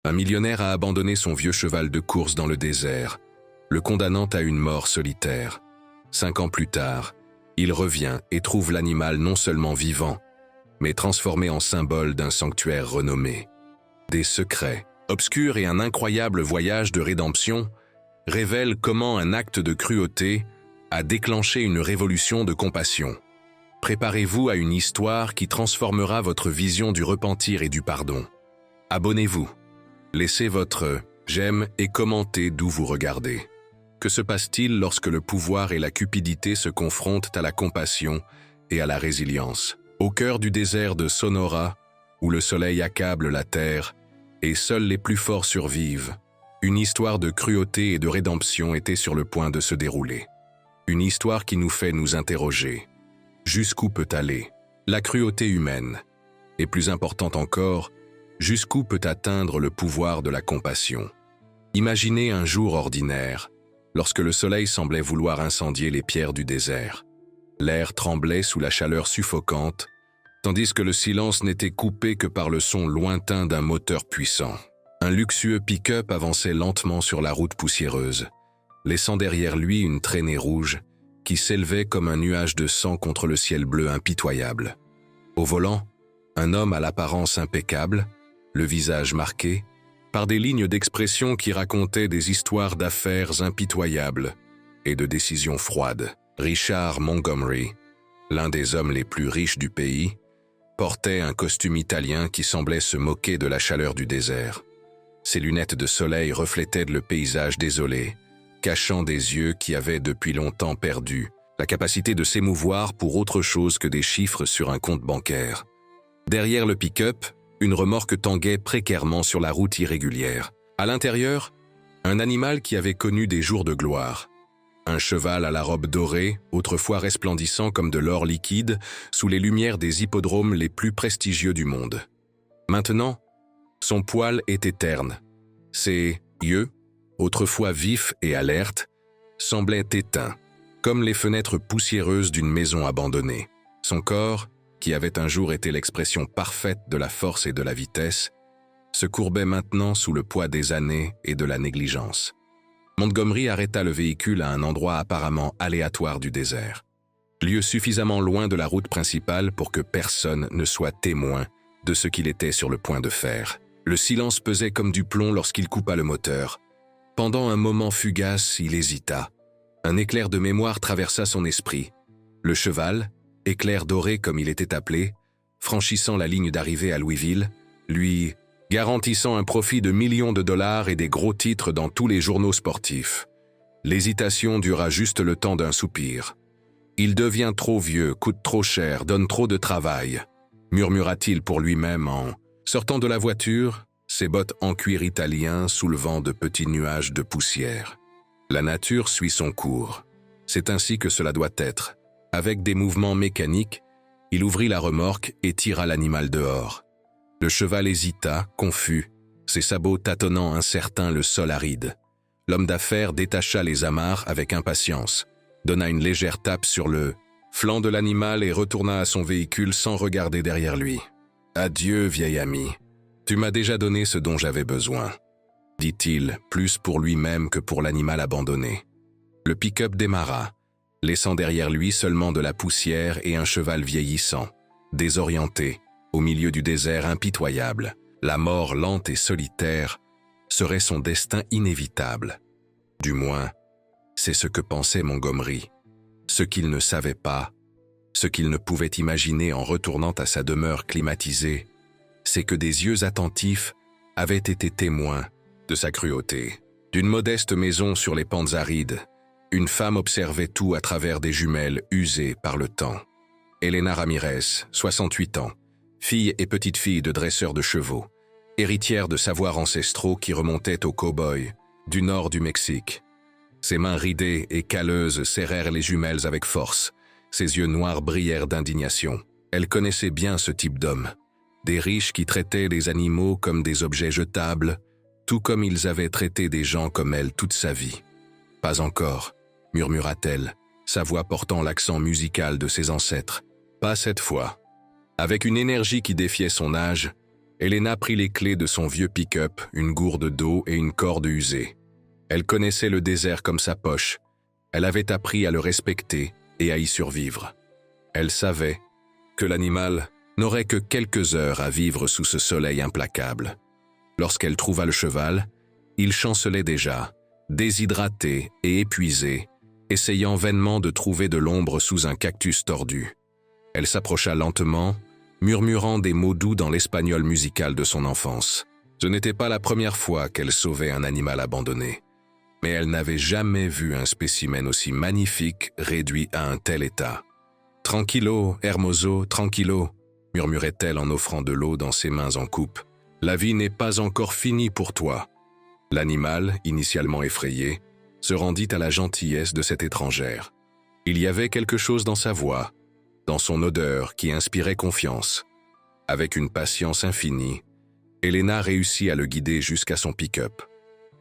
Un millionnaire a abandonné son vieux cheval de course dans le désert, le condamnant à une mort solitaire. 5 ans plus tard, il revient et trouve l'animal non seulement vivant, mais transformé en symbole d'un sanctuaire renommé. Des secrets obscurs et un incroyable voyage de rédemption révèlent comment un acte de cruauté a déclenché une révolution de compassion. Préparez-vous à une histoire qui transformera votre vision du repentir et du pardon. Abonnez-vous, laissez votre j'aime et commentez d'où vous regardez. Que se passe-t-il lorsque le pouvoir et la cupidité se confrontent à la compassion et à la résilience? Au cœur du désert de Sonora, où le soleil accable la terre et seuls les plus forts survivent, une histoire de cruauté et de rédemption était sur le point de se dérouler. Une histoire qui nous fait nous interroger. Jusqu'où peut aller la cruauté humaine? Et plus important encore, jusqu'où peut atteindre le pouvoir de la compassion? Imaginez un jour ordinaire, lorsque le soleil semblait vouloir incendier les pierres du désert. L'air tremblait sous la chaleur suffocante, tandis que le silence n'était coupé que par le son lointain d'un moteur puissant. Un luxueux pick-up avançait lentement sur la route poussiéreuse, laissant derrière lui une traînée rouge qui s'élevait comme un nuage de sang contre le ciel bleu impitoyable. Au volant, un homme à l'apparence impeccable, le visage marqué, par des lignes d'expression qui racontaient des histoires d'affaires impitoyables et de décisions froides. Richard Montgomery, l'un des hommes les plus riches du pays, portait un costume italien qui semblait se moquer de la chaleur du désert. Ses lunettes de soleil reflétaient le paysage désolé, cachant des yeux qui avaient depuis longtemps perdu la capacité de s'émouvoir pour autre chose que des chiffres sur un compte bancaire. Derrière le pick-up, une remorque tanguait précairement sur la route irrégulière. À l'intérieur, un animal qui avait connu des jours de gloire. Un cheval à la robe dorée, autrefois resplendissant comme de l'or liquide, sous les lumières des hippodromes les plus prestigieux du monde. Maintenant, son poil était terne. Ses yeux, autrefois vifs et alertes, semblaient éteints, comme les fenêtres poussiéreuses d'une maison abandonnée. Son corps, qui avait un jour été l'expression parfaite de la force et de la vitesse, se courbait maintenant sous le poids des années et de la négligence. Montgomery arrêta le véhicule à un endroit apparemment aléatoire du désert, lieu suffisamment loin de la route principale pour que personne ne soit témoin de ce qu'il était sur le point de faire. Le silence pesait comme du plomb lorsqu'il coupa le moteur. Pendant un moment fugace, il hésita. Un éclair de mémoire traversa son esprit. Le cheval, éclair doré comme il était appelé, franchissant la ligne d'arrivée à Louisville, lui garantissant un profit de millions de dollars et des gros titres dans tous les journaux sportifs. L'hésitation dura juste le temps d'un soupir. « Il devient trop vieux, coûte trop cher, donne trop de travail », murmura-t-il pour lui-même en sortant de la voiture, ses bottes en cuir italien soulevant de petits nuages de poussière. La nature suit son cours. C'est ainsi que cela doit être. Avec des mouvements mécaniques, il ouvrit la remorque et tira l'animal dehors. Le cheval hésita, confus, ses sabots tâtonnant incertains le sol aride. L'homme d'affaires détacha les amarres avec impatience, donna une légère tape sur le flanc de l'animal et retourna à son véhicule sans regarder derrière lui. « Adieu, vieil ami. Tu m'as déjà donné ce dont j'avais besoin. » dit-il, plus pour lui-même que pour l'animal abandonné. Le pick-up démarra, laissant derrière lui seulement de la poussière et un cheval vieillissant, désorienté, au milieu du désert impitoyable. La mort lente et solitaire serait son destin inévitable. Du moins, c'est ce que pensait Montgomery. Ce qu'il ne savait pas, ce qu'il ne pouvait imaginer en retournant à sa demeure climatisée, c'est que des yeux attentifs avaient été témoins de sa cruauté. D'une modeste maison sur les pentes arides, une femme observait tout à travers des jumelles usées par le temps. Elena Ramirez, 68 ans, fille et petite-fille de dresseurs de chevaux, héritière de savoirs ancestraux qui remontaient aux cow-boys du nord du Mexique. Ses mains ridées et calleuses serrèrent les jumelles avec force. Ses yeux noirs brillèrent d'indignation. Elle connaissait bien ce type d'homme. Des riches qui traitaient les animaux comme des objets jetables, tout comme ils avaient traité des gens comme elle toute sa vie. « Pas encore », murmura-t-elle, sa voix portant l'accent musical de ses ancêtres. « Pas cette fois. » Avec une énergie qui défiait son âge, Elena prit les clés de son vieux pick-up, une gourde d'eau et une corde usée. Elle connaissait le désert comme sa poche. Elle avait appris à le respecter et à y survivre. Elle savait que l'animal n'aurait que quelques heures à vivre sous ce soleil implacable. Lorsqu'elle trouva le cheval, il chancelait déjà, déshydraté et épuisé, essayant vainement de trouver de l'ombre sous un cactus tordu. Elle s'approcha lentement, murmurant des mots doux dans l'espagnol musical de son enfance. Ce n'était pas la première fois qu'elle sauvait un animal abandonné, mais elle n'avait jamais vu un spécimen aussi magnifique réduit à un tel état. « Tranquillo, Hermoso, tranquillo », murmurait-elle en offrant de l'eau dans ses mains en coupe. « La vie n'est pas encore finie pour toi. » L'animal, initialement effrayé, se rendit à la gentillesse de cette étrangère. Il y avait quelque chose dans sa voix, dans son odeur qui inspirait confiance. Avec une patience infinie, Elena réussit à le guider jusqu'à son pick-up.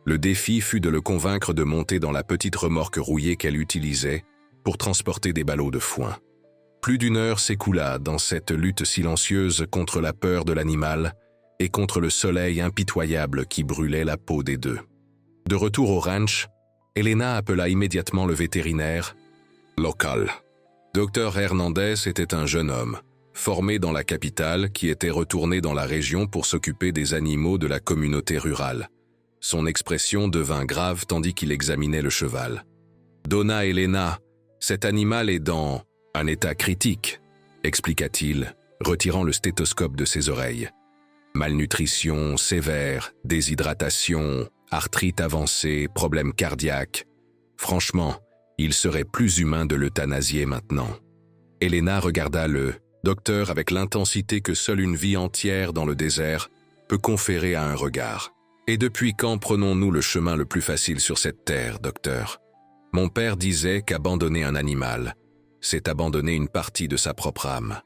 Le défi fut de le convaincre de monter dans la petite remorque rouillée qu'elle utilisait pour transporter des ballots de foin. Plus d'1 heure s'écoula dans cette lutte silencieuse contre la peur de l'animal et contre le soleil impitoyable qui brûlait la peau des deux. De retour au ranch, Elena appela immédiatement le vétérinaire local. Dr Hernandez était un jeune homme, formé dans la capitale, qui était retourné dans la région pour s'occuper des animaux de la communauté rurale. Son expression devint grave tandis qu'il examinait le cheval. « Donna Elena, cet animal est dans un état critique, » expliqua-t-il, retirant le stéthoscope de ses oreilles. « Malnutrition sévère, déshydratation, arthrite avancée, problèmes cardiaques. Franchement, il serait plus humain de l'euthanasier maintenant. » Elena regarda le docteur avec l'intensité que seule une vie entière dans le désert peut conférer à un regard. « Et depuis quand prenons-nous le chemin le plus facile sur cette terre, docteur? Mon père disait qu'abandonner un animal, c'est abandonner une partie de sa propre âme. »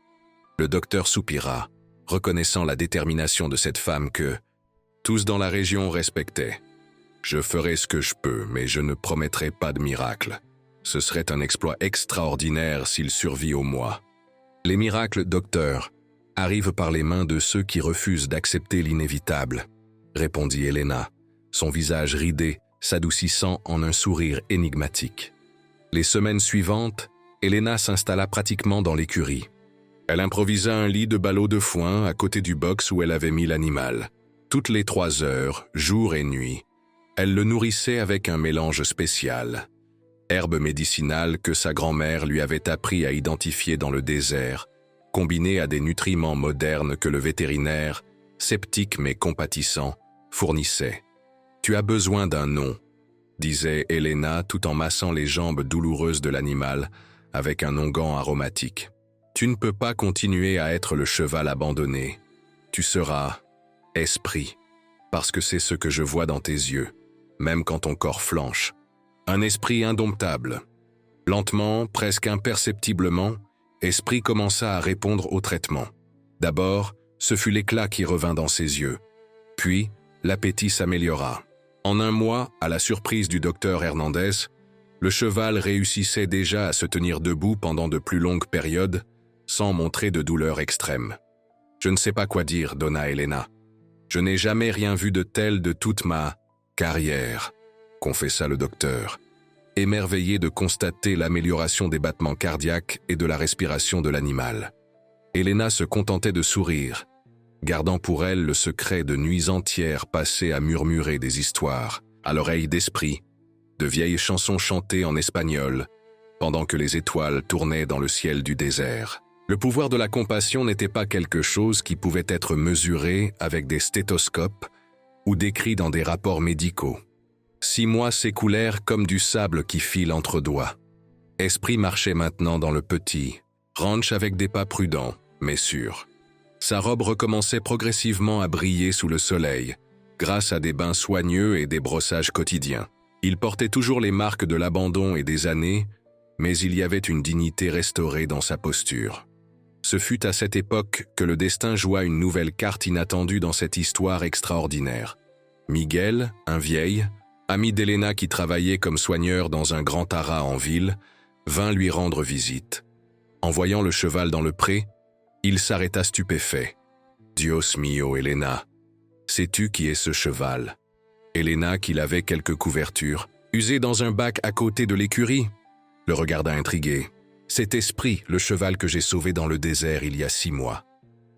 Le docteur soupira, reconnaissant la détermination de cette femme que tous dans la région respectaient. « Je ferai ce que je peux, mais je ne promettrai pas de miracle. Ce serait un exploit extraordinaire s'il survit au mois. » Les miracles, docteur, arrivent par les mains de ceux qui refusent d'accepter l'inévitable, répondit Elena, son visage ridé s'adoucissant en un sourire énigmatique. Les semaines suivantes, Elena s'installa pratiquement dans l'écurie. Elle improvisa un lit de ballots de foin à côté du box où elle avait mis l'animal. Toutes les 3 heures, jour et nuit, elle le nourrissait avec un mélange spécial. Herbe médicinale que sa grand-mère lui avait appris à identifier dans le désert, combinée à des nutriments modernes que le vétérinaire, sceptique mais compatissant, fournissait. « Tu as besoin d'un nom », disait Elena tout en massant les jambes douloureuses de l'animal avec un onguent aromatique. « Tu ne peux pas continuer à être le cheval abandonné. Tu seras esprit, parce que c'est ce que je vois dans tes yeux, même quand ton corps flanche. Un esprit indomptable. » Lentement, presque imperceptiblement, Esprit commença à répondre au traitement. D'abord, ce fut l'éclat qui revint dans ses yeux. Puis, l'appétit s'améliora. En 1 mois, à la surprise du docteur Hernandez, le cheval réussissait déjà à se tenir debout pendant de plus longues périodes, sans montrer de douleur extrême. « Je ne sais pas quoi dire, Donna Elena. Je n'ai jamais rien vu de tel de toute ma carrière, » confessa le docteur, émerveillé de constater l'amélioration des battements cardiaques et de la respiration de l'animal. Elena se contentait de sourire, gardant pour elle le secret de nuits entières passées à murmurer des histoires, à l'oreille d'Esprit, de vieilles chansons chantées en espagnol, pendant que les étoiles tournaient dans le ciel du désert. Le pouvoir de la compassion n'était pas quelque chose qui pouvait être mesuré avec des stéthoscopes ou décrit dans des rapports médicaux. 6 mois s'écoulèrent comme du sable qui file entre doigts. Esprit marchait maintenant dans le petit ranch avec des pas prudents, mais sûrs. Sa robe recommençait progressivement à briller sous le soleil, grâce à des bains soigneux et des brossages quotidiens. Il portait toujours les marques de l'abandon et des années, mais il y avait une dignité restaurée dans sa posture. Ce fut à cette époque que le destin joua une nouvelle carte inattendue dans cette histoire extraordinaire. Miguel, un vieil, ami d'Elena qui travaillait comme soigneur dans un grand haras en ville, vint lui rendre visite. En voyant le cheval dans le pré, il s'arrêta stupéfait. « Dios mio, Elena. Sais-tu qui est ce cheval? Elena, qui lavait quelques couvertures, usées dans un bac à côté de l'écurie, le regarda intrigué. C'est Esprit, le cheval que j'ai sauvé dans le désert il y a 6 mois.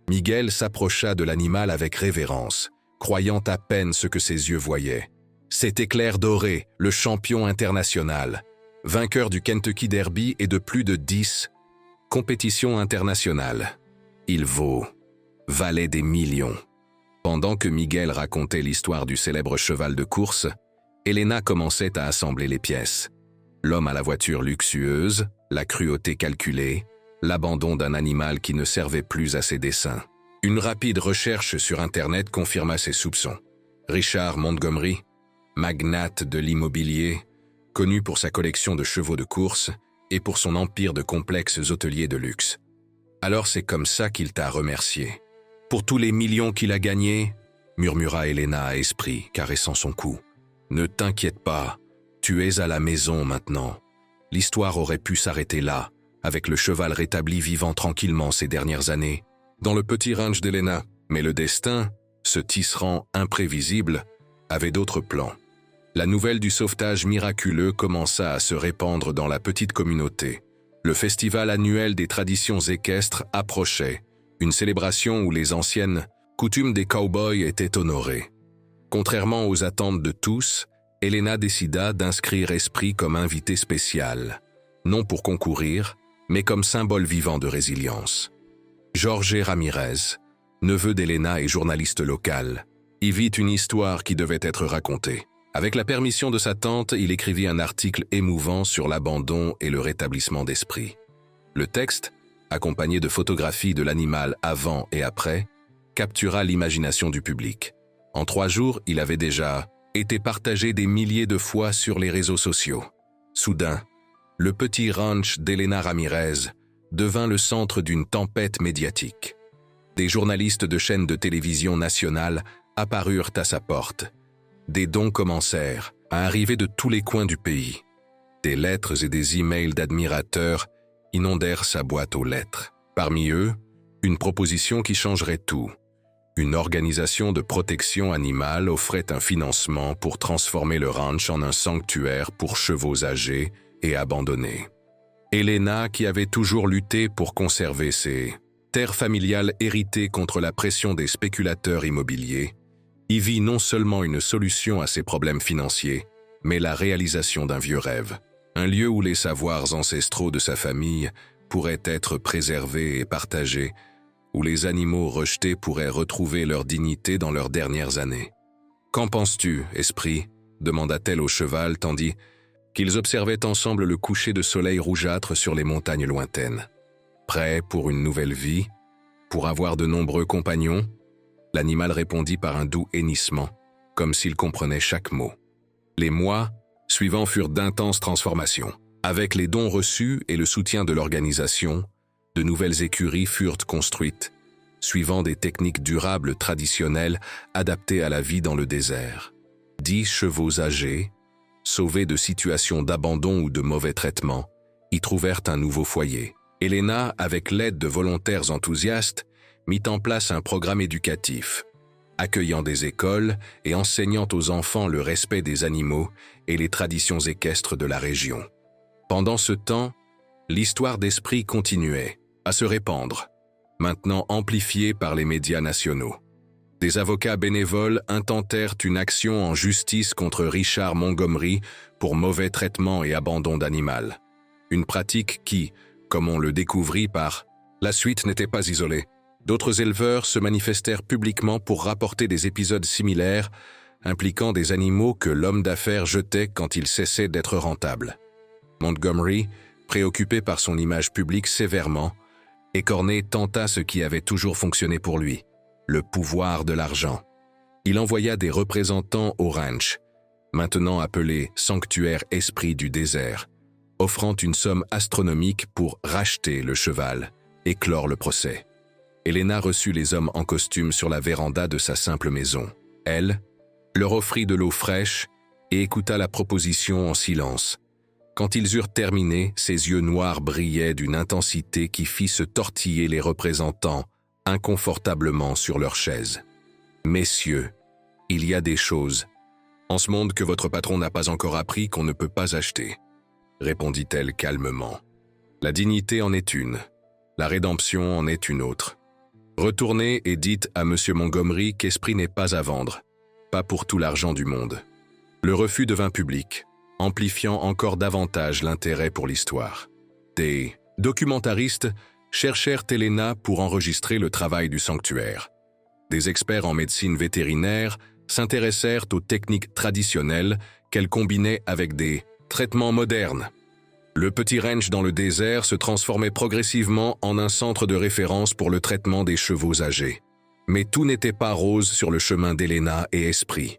Miguel s'approcha de l'animal avec révérence, croyant à peine ce que ses yeux voyaient. C'est Éclair Doré, le champion international, vainqueur du Kentucky Derby et de plus de 10 compétitions internationales. Il valait des millions. Pendant que Miguel racontait l'histoire du célèbre cheval de course, Elena commençait à assembler les pièces. L'homme à la voiture luxueuse, la cruauté calculée, l'abandon d'un animal qui ne servait plus à ses desseins. Une rapide recherche sur Internet confirma ses soupçons. Richard Montgomery, magnate de l'immobilier, connu pour sa collection de chevaux de course et pour son empire de complexes hôteliers de luxe. Alors c'est comme ça qu'il t'a remercié. Pour tous les millions qu'il a gagnés, murmura Elena à Esprit, caressant son cou. Ne t'inquiète pas, tu es à la maison maintenant. L'histoire aurait pu s'arrêter là, avec le cheval rétabli vivant tranquillement ces dernières années, dans le petit ranch d'Elena. Mais le destin, ce tisserand imprévisible, avait d'autres plans. La nouvelle du sauvetage miraculeux commença à se répandre dans la petite communauté. Le festival annuel des traditions équestres approchait, une célébration où les anciennes coutumes des cow-boys étaient honorées. Contrairement aux attentes de tous, Elena décida d'inscrire Esprit comme invité spécial, non pour concourir, mais comme symbole vivant de résilience. Jorge Ramirez, neveu d'Elena et journaliste local, y vit une histoire qui devait être racontée. Avec la permission de sa tante, il écrivit un article émouvant sur l'abandon et le rétablissement d'Esprit. Le texte, accompagné de photographies de l'animal avant et après, captura l'imagination du public. En 3 jours, il avait déjà été partagé des milliers de fois sur les réseaux sociaux. Soudain, le petit ranch d'Elena Ramirez devint le centre d'une tempête médiatique. Des journalistes de chaînes de télévision nationales apparurent à sa porte. Des dons commencèrent à arriver de tous les coins du pays. Des lettres et des emails d'admirateurs inondèrent sa boîte aux lettres. Parmi eux, une proposition qui changerait tout. Une organisation de protection animale offrait un financement pour transformer le ranch en un sanctuaire pour chevaux âgés et abandonnés. Elena, qui avait toujours lutté pour conserver ses terres familiales héritées contre la pression des spéculateurs immobiliers, y vit non seulement une solution à ses problèmes financiers, mais la réalisation d'un vieux rêve. Un lieu où les savoirs ancestraux de sa famille pourraient être préservés et partagés, où les animaux rejetés pourraient retrouver leur dignité dans leurs dernières années. « Qu'en penses-tu, Esprit » demanda-t-elle au cheval tandis qu'ils observaient ensemble le coucher de soleil rougeâtre sur les montagnes lointaines. Prêt pour une nouvelle vie, pour avoir de nombreux compagnons, l'animal répondit par un doux hennissement, comme s'il comprenait chaque mot. Les mois suivants furent d'intenses transformations. Avec les dons reçus et le soutien de l'organisation, de nouvelles écuries furent construites, suivant des techniques durables traditionnelles adaptées à la vie dans le désert. 10 chevaux âgés, sauvés de situations d'abandon ou de mauvais traitement, y trouvèrent un nouveau foyer. Elena, avec l'aide de volontaires enthousiastes, mit en place un programme éducatif, accueillant des écoles et enseignant aux enfants le respect des animaux et les traditions équestres de la région. Pendant ce temps, l'histoire d'Esprit continuait à se répandre, maintenant amplifiée par les médias nationaux. Des avocats bénévoles intentèrent une action en justice contre Richard Montgomery pour mauvais traitement et abandon d'animal. Une pratique qui, comme on le découvrit par la suite, n'était pas isolée. D'autres éleveurs se manifestèrent publiquement pour rapporter des épisodes similaires impliquant des animaux que l'homme d'affaires jetait quand il cessait d'être rentable. Montgomery, préoccupé par son image publique sévèrement, écorné tenta ce qui avait toujours fonctionné pour lui, le pouvoir de l'argent. Il envoya des représentants au ranch, maintenant appelé Sanctuaire Esprit du désert, offrant une somme astronomique pour racheter le cheval et clore le procès. Elena reçut les hommes en costume sur la véranda de sa simple maison. Elle leur offrit de l'eau fraîche et écouta la proposition en silence. Quand ils eurent terminé, ses yeux noirs brillaient d'une intensité qui fit se tortiller les représentants, inconfortablement sur leur chaise. « Messieurs, il y a des choses en ce monde que votre patron n'a pas encore appris qu'on ne peut pas acheter, » répondit-elle calmement. « La dignité en est une, la rédemption en est une autre. Retournez et dites à M. Montgomery qu'Esprit n'est pas à vendre, pas pour tout l'argent du monde. » Le refus devint public, amplifiant encore davantage l'intérêt pour l'histoire. Des documentaristes cherchèrent Helena pour enregistrer le travail du sanctuaire. Des experts en médecine vétérinaire s'intéressèrent aux techniques traditionnelles qu'elle combinait avec des traitements modernes. Le petit ranch dans le désert se transformait progressivement en un centre de référence pour le traitement des chevaux âgés. Mais tout n'était pas rose sur le chemin d'Helena et Esprit.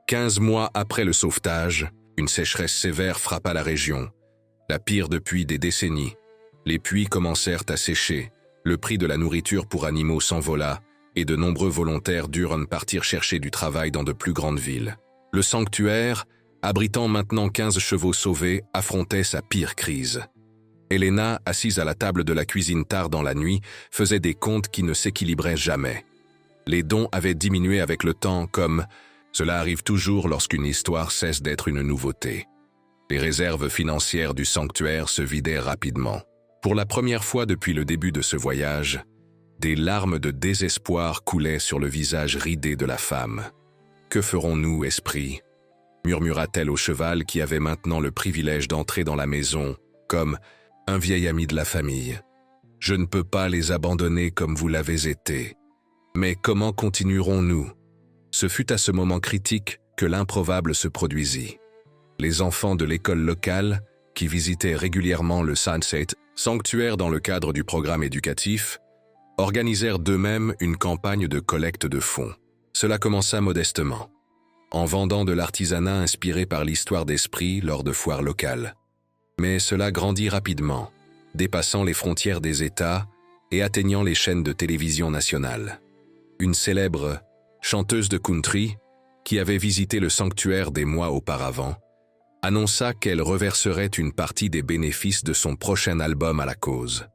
15 mois après le sauvetage, une sécheresse sévère frappa la région, la pire depuis des décennies. Les puits commencèrent à sécher, le prix de la nourriture pour animaux s'envola, et de nombreux volontaires durent partir chercher du travail dans de plus grandes villes. Le sanctuaire, abritant maintenant 15 chevaux sauvés, affrontait sa pire crise. Helena, assise à la table de la cuisine tard dans la nuit, faisait des comptes qui ne s'équilibraient jamais. Les dons avaient diminué avec le temps, comme cela arrive toujours lorsqu'une histoire cesse d'être une nouveauté. Les réserves financières du sanctuaire se vidaient rapidement. Pour la première fois depuis le début de ce voyage, des larmes de désespoir coulaient sur le visage ridé de la femme. « Que ferons-nous, Esprit ?» murmura-t-elle au cheval qui avait maintenant le privilège d'entrer dans la maison, comme un vieil ami de la famille. « Je ne peux pas les abandonner comme vous l'avez été. Mais comment continuerons-nous » Ce fut à ce moment critique que l'improbable se produisit. Les enfants de l'école locale, qui visitaient régulièrement le Sunset, sanctuaire dans le cadre du programme éducatif, organisèrent d'eux-mêmes une campagne de collecte de fonds. Cela commença modestement, en vendant de l'artisanat inspiré par l'histoire d'Esprit lors de foires locales. Mais cela grandit rapidement, dépassant les frontières des États et atteignant les chaînes de télévision nationales. Une célèbre chanteuse de country, qui avait visité le sanctuaire des mois auparavant, annonça qu'elle reverserait une partie des bénéfices de son prochain album à la cause.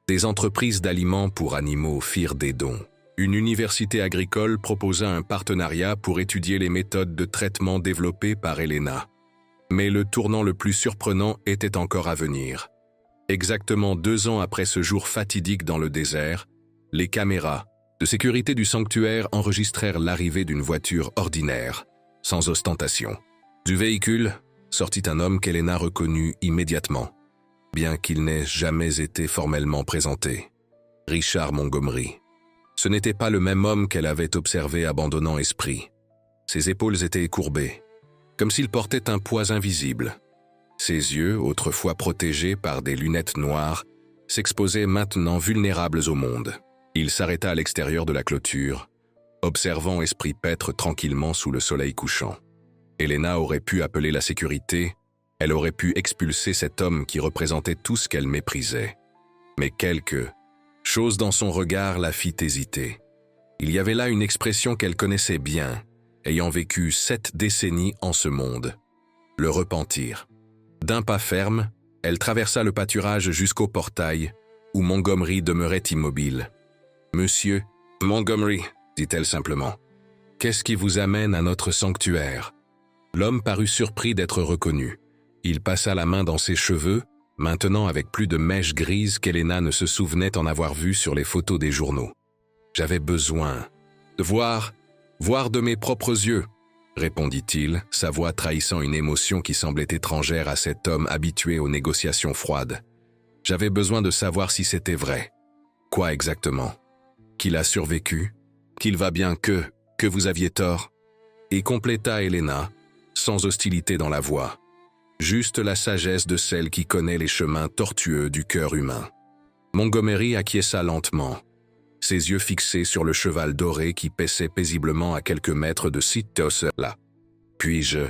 Des entreprises d'aliments pour animaux firent des dons. Une université agricole proposa un partenariat pour étudier les méthodes de traitement développées par Helena. Mais le tournant le plus surprenant était encore à venir. Exactement 2 ans après ce jour fatidique dans le désert, les caméras de sécurité du sanctuaire enregistrèrent l'arrivée d'une voiture ordinaire, sans ostentation. Du véhicule sortit un homme qu'Helena reconnut immédiatement, bien qu'il n'ait jamais été formellement présenté. Richard Montgomery. Ce n'était pas le même homme qu'elle avait observé abandonnant Esprit. Ses épaules étaient courbées, comme s'il portait un poids invisible. Ses yeux, autrefois protégés par des lunettes noires, s'exposaient maintenant vulnérables au monde. Il s'arrêta à l'extérieur de la clôture, observant Esprit paître tranquillement sous le soleil couchant. Helena aurait pu appeler la sécurité, elle aurait pu expulser cet homme qui représentait tout ce qu'elle méprisait. Mais quelque chose dans son regard la fit hésiter. Il y avait là une expression qu'elle connaissait bien, ayant vécu 7 décennies en ce monde. Le repentir. D'un pas ferme, elle traversa le pâturage jusqu'au portail, où Montgomery demeurait immobile. « Monsieur Montgomery, dit-elle simplement, qu'est-ce qui vous amène à notre sanctuaire ?» L'homme parut surpris d'être reconnu. Il passa la main dans ses cheveux, maintenant avec plus de mèches grises qu'Helena ne se souvenait en avoir vues sur les photos des journaux. « J'avais besoin de voir de mes propres yeux, » répondit-il, sa voix trahissant une émotion qui semblait étrangère à cet homme habitué aux négociations froides. « J'avais besoin de savoir si c'était vrai. » « Quoi exactement ? Qu'il a survécu ? Qu'il va bien que vous aviez tort ?» Et compléta Helena, sans hostilité dans la voix. Juste la sagesse de celle qui connaît les chemins tortueux du cœur humain. Montgomery acquiesça lentement, ses yeux fixés sur le cheval doré qui paissait paisiblement à quelques mètres de Citos là. Puis-je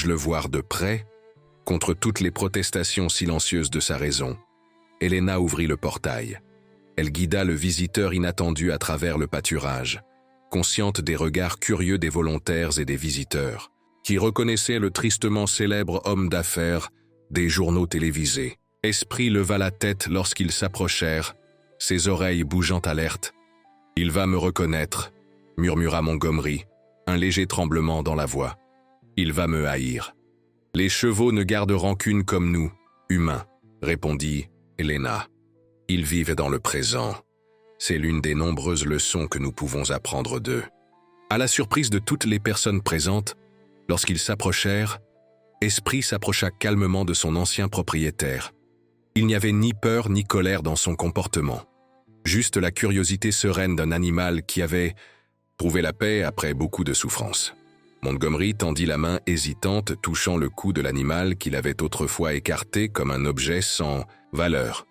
le voir de près ? Contre toutes les protestations silencieuses de sa raison, Helena ouvrit le portail. Elle guida le visiteur inattendu à travers le pâturage, consciente des regards curieux des volontaires et des visiteurs, qui reconnaissaient le tristement célèbre homme d'affaires des journaux télévisés. Esprit leva la tête lorsqu'ils s'approchèrent, ses oreilles bougeant alertes. Il va me reconnaître, murmura Montgomery, un léger tremblement dans la voix. Il va me haïr. Les chevaux ne gardent rancune comme nous, humains, répondit Helena. Ils vivent dans le présent. C'est l'une des nombreuses leçons que nous pouvons apprendre d'eux. À la surprise de toutes les personnes présentes, lorsqu'ils s'approchèrent, Esprit s'approcha calmement de son ancien propriétaire. Il n'y avait ni peur ni colère dans son comportement. Juste la curiosité sereine d'un animal qui avait trouvé la paix après beaucoup de souffrance. Montgomery tendit la main hésitante, touchant le cou de l'animal qu'il avait autrefois écarté comme un objet sans valeur.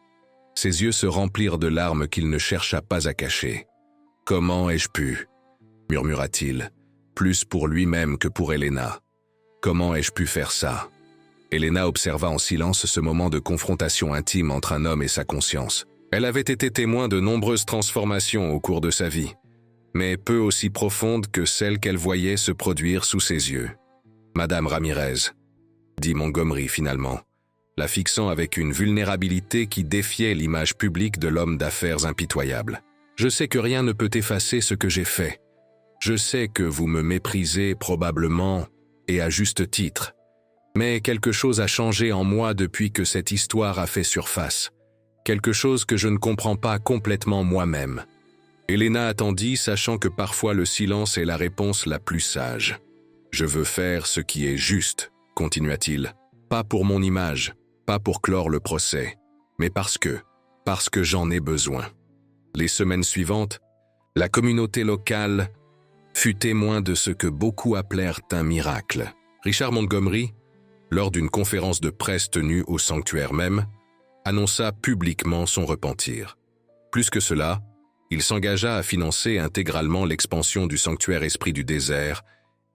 Ses yeux se remplirent de larmes qu'il ne chercha pas à cacher. « Comment ai-je pu » murmura-t-il, plus pour lui-même que pour Helena. « Comment ai-je pu faire ça ?» Helena observa en silence ce moment de confrontation intime entre un homme et sa conscience. Elle avait été témoin de nombreuses transformations au cours de sa vie, mais peu aussi profondes que celles qu'elle voyait se produire sous ses yeux. « Madame Ramirez », dit Montgomery finalement, la fixant avec une vulnérabilité qui défiait l'image publique de l'homme d'affaires impitoyable. « Je sais que rien ne peut effacer ce que j'ai fait. Je sais que vous me méprisez probablement, et à juste titre. Mais quelque chose a changé en moi depuis que cette histoire a fait surface. Quelque chose que je ne comprends pas complètement moi-même. » Helena attendit, sachant que parfois le silence est la réponse la plus sage. « Je veux faire ce qui est juste, » continua-t-il. « Pas pour mon image, pas pour clore le procès, mais parce que j'en ai besoin. » Les semaines suivantes, la communauté locale fut témoin de ce que beaucoup appelèrent un miracle. Richard Montgomery, lors d'une conférence de presse tenue au sanctuaire même, annonça publiquement son repentir. Plus que cela, il s'engagea à financer intégralement l'expansion du sanctuaire Esprit du désert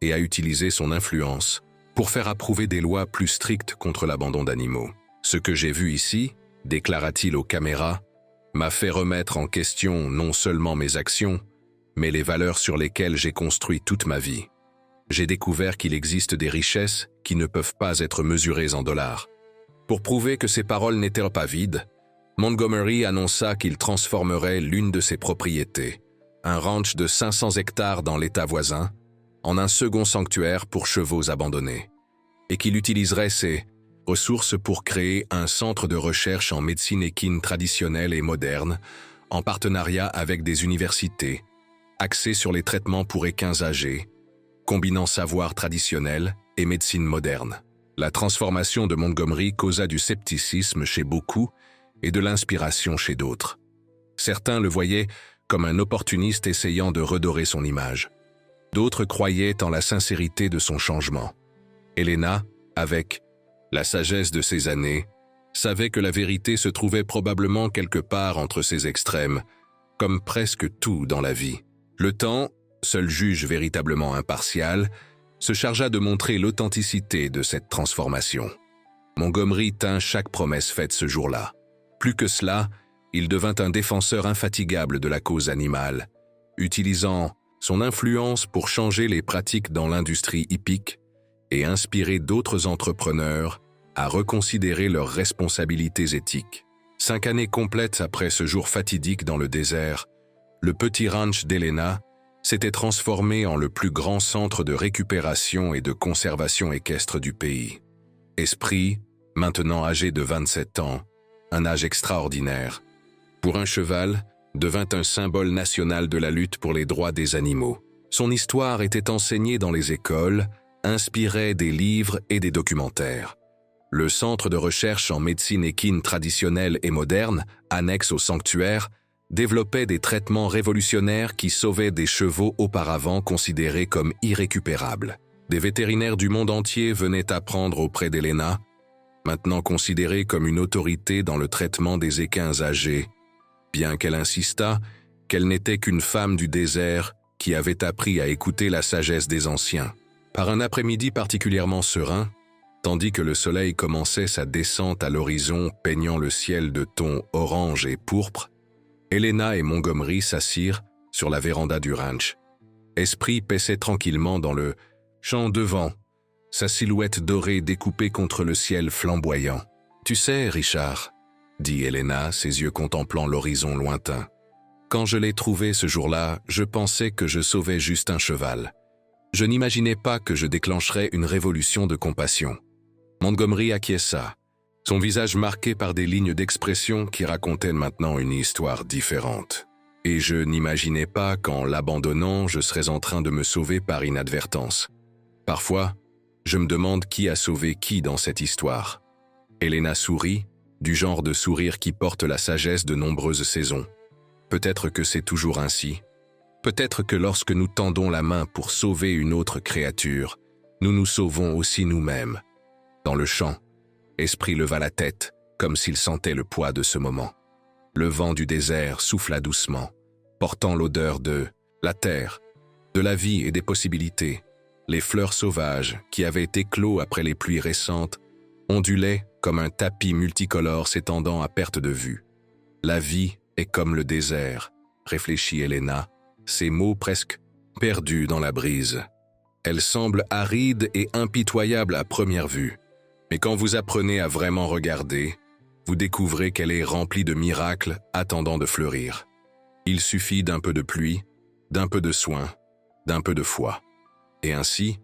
et à utiliser son influence pour faire approuver des lois plus strictes contre l'abandon d'animaux. « Ce que j'ai vu ici, » déclara-t-il aux caméras, « m'a fait remettre en question non seulement mes actions, mais les valeurs sur lesquelles j'ai construit toute ma vie. J'ai découvert qu'il existe des richesses qui ne peuvent pas être mesurées en dollars. » Pour prouver que ses paroles n'étaient pas vides, Montgomery annonça qu'il transformerait l'une de ses propriétés, un ranch de 500 hectares dans l'État voisin, en un second sanctuaire pour chevaux abandonnés, et qu'il utiliserait ces ressources pour créer un centre de recherche en médecine équine traditionnelle et moderne, en partenariat avec des universités, axé sur les traitements pour équins âgés, combinant savoir traditionnel et médecine moderne. La transformation de Montgomery causa du scepticisme chez beaucoup et de l'inspiration chez d'autres. Certains le voyaient comme un opportuniste essayant de redorer son image. D'autres croyaient en la sincérité de son changement. Helena, avec la sagesse de ses années, savait que la vérité se trouvait probablement quelque part entre ces extrêmes, comme presque tout dans la vie. Le temps, seul juge véritablement impartial, se chargea de montrer l'authenticité de cette transformation. Montgomery tint chaque promesse faite ce jour-là. Plus que cela, il devint un défenseur infatigable de la cause animale, utilisant son influence pour changer les pratiques dans l'industrie hippique et inspirer d'autres entrepreneurs à reconsidérer leurs responsabilités éthiques. 5 années complètes après ce jour fatidique dans le désert, le petit ranch d'Helena s'était transformé en le plus grand centre de récupération et de conservation équestre du pays. Esprit, maintenant âgé de 27 ans, un âge extraordinaire, pour un cheval, devint un symbole national de la lutte pour les droits des animaux. Son histoire était enseignée dans les écoles, inspirait des livres et des documentaires. Le centre de recherche en médecine équine traditionnelle et moderne, annexe au sanctuaire, développait des traitements révolutionnaires qui sauvaient des chevaux auparavant considérés comme irrécupérables. Des vétérinaires du monde entier venaient apprendre auprès d'Helena, maintenant considérée comme une autorité dans le traitement des équins âgés, bien qu'elle insistât qu'elle n'était qu'une femme du désert qui avait appris à écouter la sagesse des anciens. Par un après-midi particulièrement serein, tandis que le soleil commençait sa descente à l'horizon peignant le ciel de tons orange et pourpre, Helena et Montgomery s'assirent sur la véranda du ranch. Esprit paissait tranquillement dans le champ devant, sa silhouette dorée découpée contre le ciel flamboyant. « Tu sais, Richard, » dit Helena, ses yeux contemplant l'horizon lointain, « Quand je l'ai trouvé ce jour-là, je pensais que je sauvais juste un cheval. Je n'imaginais pas que je déclencherais une révolution de compassion. Montgomery acquiesça, son visage marqué par des lignes d'expression qui racontaient maintenant une histoire différente. Et je n'imaginais pas qu'en l'abandonnant, je serais en train de me sauver par inadvertance. Parfois, je me demande qui a sauvé qui dans cette histoire. Helena sourit, du genre de sourire qui porte la sagesse de nombreuses saisons. Peut-être que c'est toujours ainsi. Peut-être que lorsque nous tendons la main pour sauver une autre créature, nous nous sauvons aussi nous-mêmes. Dans le champ, Esprit leva la tête, comme s'il sentait le poids de ce moment. Le vent du désert souffla doucement, portant l'odeur de la terre, de la vie et des possibilités. Les fleurs sauvages, qui avaient éclos après les pluies récentes, ondulaient comme un tapis multicolore s'étendant à perte de vue. La vie est comme le désert, réfléchit Helena, ses mots presque perdus dans la brise. Elle semble aride et impitoyable à première vue. Mais quand vous apprenez à vraiment regarder, vous découvrez qu'elle est remplie de miracles attendant de fleurir. Il suffit d'un peu de pluie, d'un peu de soin, d'un peu de foi. Et ainsi,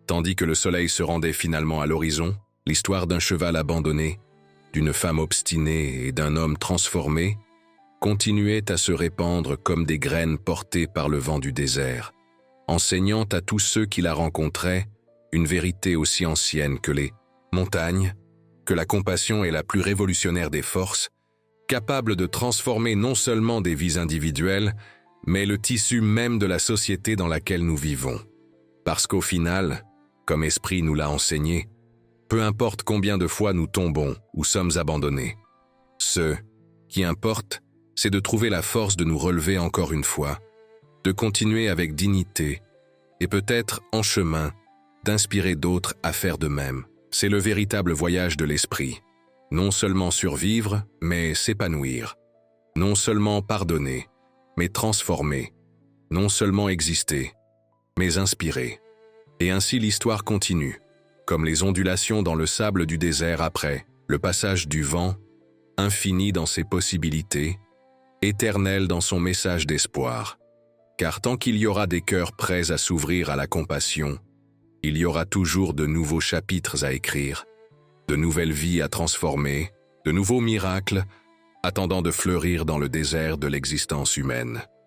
tandis que le soleil se rendait finalement à l'horizon, l'histoire d'un cheval abandonné, d'une femme obstinée et d'un homme transformé continuait à se répandre comme des graines portées par le vent du désert, enseignant à tous ceux qui la rencontraient une vérité aussi ancienne que les montagnes, que la compassion est la plus révolutionnaire des forces, capable de transformer non seulement des vies individuelles, mais le tissu même de la société dans laquelle nous vivons. Parce qu'au final, comme Esprit nous l'a enseigné, peu importe combien de fois nous tombons ou sommes abandonnés, ce qui importe, c'est de trouver la force de nous relever encore une fois, de continuer avec dignité et peut-être, en chemin, d'inspirer d'autres à faire de même. C'est le véritable voyage de l'esprit. Non seulement survivre, mais s'épanouir. Non seulement pardonner, mais transformer. Non seulement exister, mais inspirer. Et ainsi l'histoire continue, comme les ondulations dans le sable du désert après le passage du vent, infini dans ses possibilités, éternel dans son message d'espoir. Car tant qu'il y aura des cœurs prêts à s'ouvrir à la compassion, il y aura toujours de nouveaux chapitres à écrire, de nouvelles vies à transformer, de nouveaux miracles attendant de fleurir dans le désert de l'existence humaine.